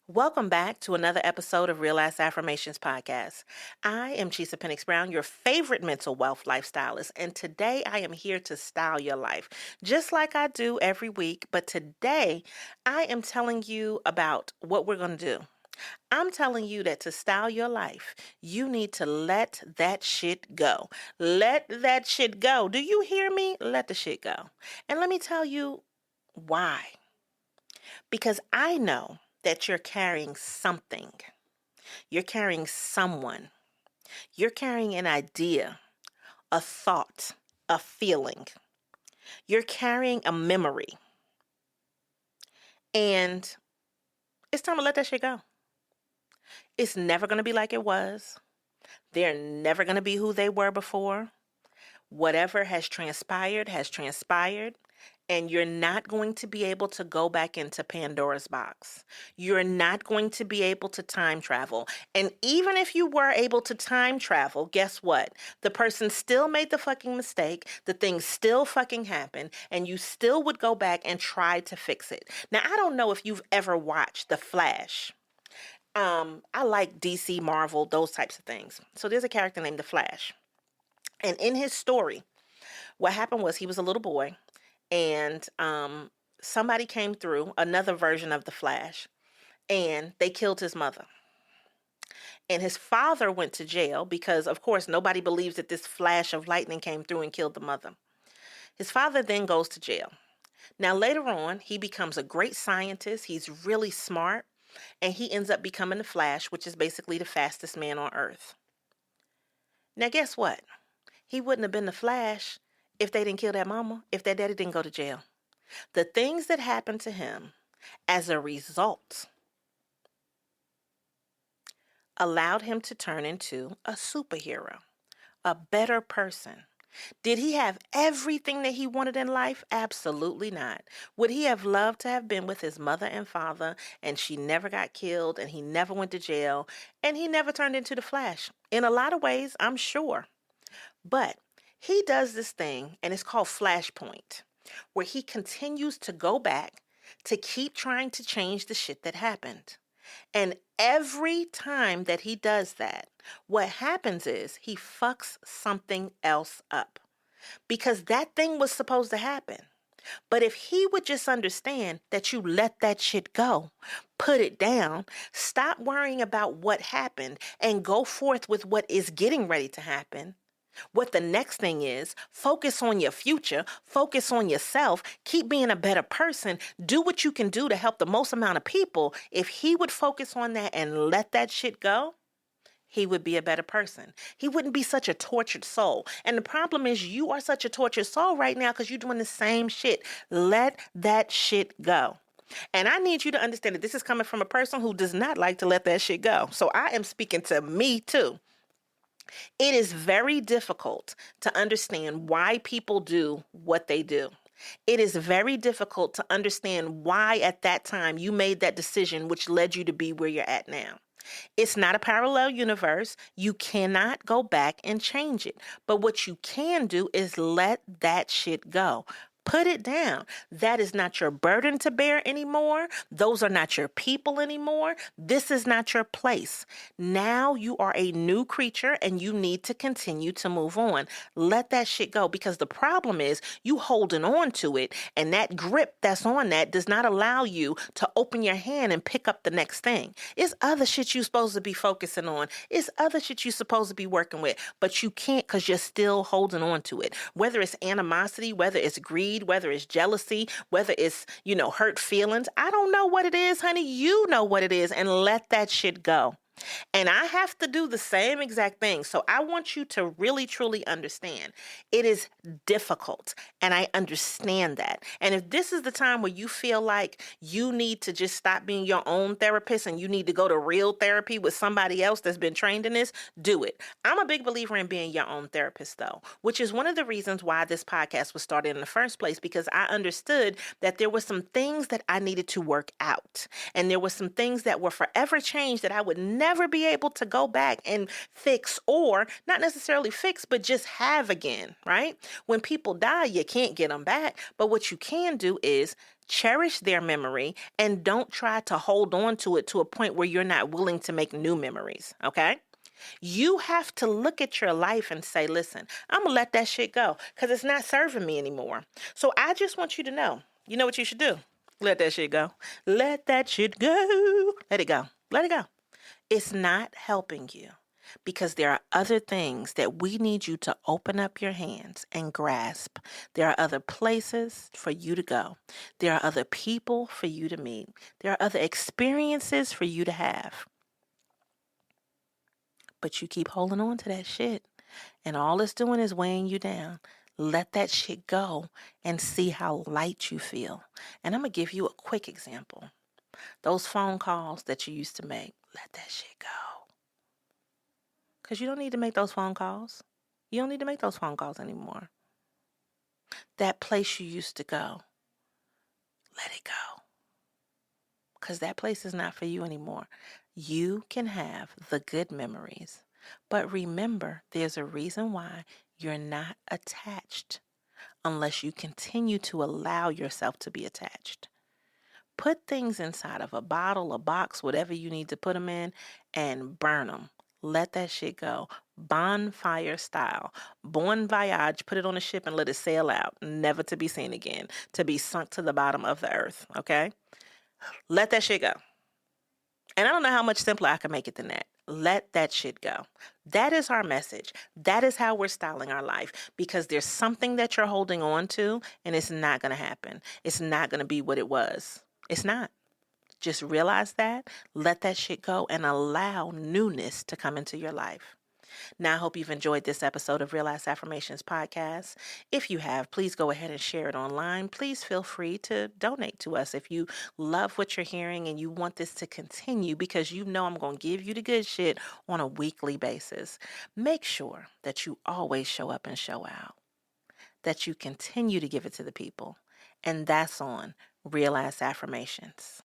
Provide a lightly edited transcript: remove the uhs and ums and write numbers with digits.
Welcome back to another episode of Real Ass Affirmations Podcast. I am Chisa Penix Brown, your favorite mental wealth lifestylist, and today I am here to style your life, just like I do every week. But today I am telling you about what we're going to do. I'm telling you that to style your life, you need to let that shit go. Let that shit go. Do you hear me? Let the shit go. And let me tell you why. Because I know that you're carrying something. You're carrying someone. You're carrying an idea, a thought, a feeling. You're carrying a memory. And it's time to let that shit go. It's never going to be like it was. They're never going to be who they were before. Whatever has transpired has transpired. And you're not going to be able to go back into Pandora's box. You're not going to be able to time travel. And even if you were able to time travel, guess what? The person still made the fucking mistake. The thing still fucking happened. And you still would go back and try to fix it. Now, I don't know if you've ever watched The Flash. I like DC, Marvel, those types of things. So there's a character named The Flash. And in his story, what happened was he was a little boy and somebody came through, another version of the Flash, and they killed his mother. And his father went to jail because, of course, nobody believes that this flash of lightning came through and killed the mother. His father then goes to jail. Now, later on, he becomes a great scientist. He's really smart, and he ends up becoming the Flash, which is basically the fastest man on Earth. Now, guess what? He wouldn't have been the Flash if they didn't kill that mama, if that daddy didn't go to jail. The things that happened to him as a result allowed him to turn into a superhero, a better person. Did he have everything that he wanted in life? Absolutely not. Would he have loved to have been with his mother and father and she never got killed and he never went to jail and he never turned into the Flash? In a lot of ways, I'm sure. But he does this thing and it's called Flashpoint, where he continues to go back to keep trying to change the shit that happened. And every time that he does that, what happens is he fucks something else up because that thing was supposed to happen. But if he would just understand that you let that shit go, put it down, stop worrying about what happened, and go forth with what is getting ready to happen, what the next thing is, focus on your future, focus on yourself, keep being a better person, do what you can do to help the most amount of people. If he would focus on that and let that shit go, he would be a better person. He wouldn't be such a tortured soul. And the problem is you are such a tortured soul right now because you're doing the same shit. Let that shit go. And I need you to understand that this is coming from a person who does not like to let that shit go. So I am speaking to me too. It is very difficult to understand why people do what they do. It is very difficult to understand why at that time you made that decision which led you to be where you're at now. It's not a parallel universe. You cannot go back and change it. But what you can do is let that shit go. Put it down. That is not your burden to bear anymore. Those are not your people anymore. This is not your place. Now you are a new creature and you need to continue to move on. Let that shit go because the problem is you holding on to it and that grip that's on that does not allow you to open your hand and pick up the next thing. It's other shit you're supposed to be focusing on. It's other shit you're supposed to be working with, but you can't because you're still holding on to it. Whether it's animosity, whether it's greed, whether it's jealousy, whether it's, hurt feelings. I don't know what it is, honey. You know what it is, and let that shit go. And I have to do the same exact thing. So I want you to really, truly understand it is difficult. And I understand that. And if this is the time where you feel like you need to just stop being your own therapist and you need to go to real therapy with somebody else that's been trained in this, do it. I'm a big believer in being your own therapist, though, which is one of the reasons why this podcast was started in the first place, because I understood that there were some things that I needed to work out. And there were some things that were forever changed that I would never be able to go back and fix, or not necessarily fix, but just have again, right? When people die, you can't get them back. But what you can do is Cherish their memory and don't try to hold on to it to a point where you're not willing to make new memories, okay? You have to look at your life and say, listen, I'm going to let that shit go because it's not serving me anymore. So I just want you to know, you know what you should do? Let that shit go. Let that shit go. Let it go. Let it go. It's not helping you because there are other things that we need you to open up your hands and grasp. There are other places for you to go. There are other people for you to meet. There are other experiences for you to have. But you keep holding on to that shit, and all it's doing is weighing you down. Let that shit go and see how light you feel. And I'm going to give you a quick example. Those phone calls that you used to make, let that shit go. Because you don't need to make those phone calls. You don't need to make those phone calls anymore. That place you used to go, let it go. Because that place is not for you anymore. You can have the good memories. But remember, there's a reason why you're not attached unless you continue to allow yourself to be attached. Put things inside of a bottle, a box, whatever you need to put them in, and burn them. Let that shit go. Bonfire style. Bon voyage, put it on a ship and let it sail out, never to be seen again, to be sunk to the bottom of the earth, okay? Let that shit go. And I don't know how much simpler I can make it than that. Let that shit go. That is our message. That is how we're styling our life because there's something that you're holding on to and it's not going to happen. It's not going to be what it was. It's not. Just realize that, let that shit go, and allow newness to come into your life. Now, I hope you've enjoyed this episode of Realize Affirmations podcast. If you have, please go ahead and share it online. Please feel free to donate to us if you love what you're hearing and you want this to continue because you know I'm going to give you the good shit on a weekly basis. Make sure that you always show up and show out, that you continue to give it to the people. And that's on Realize Affirmations.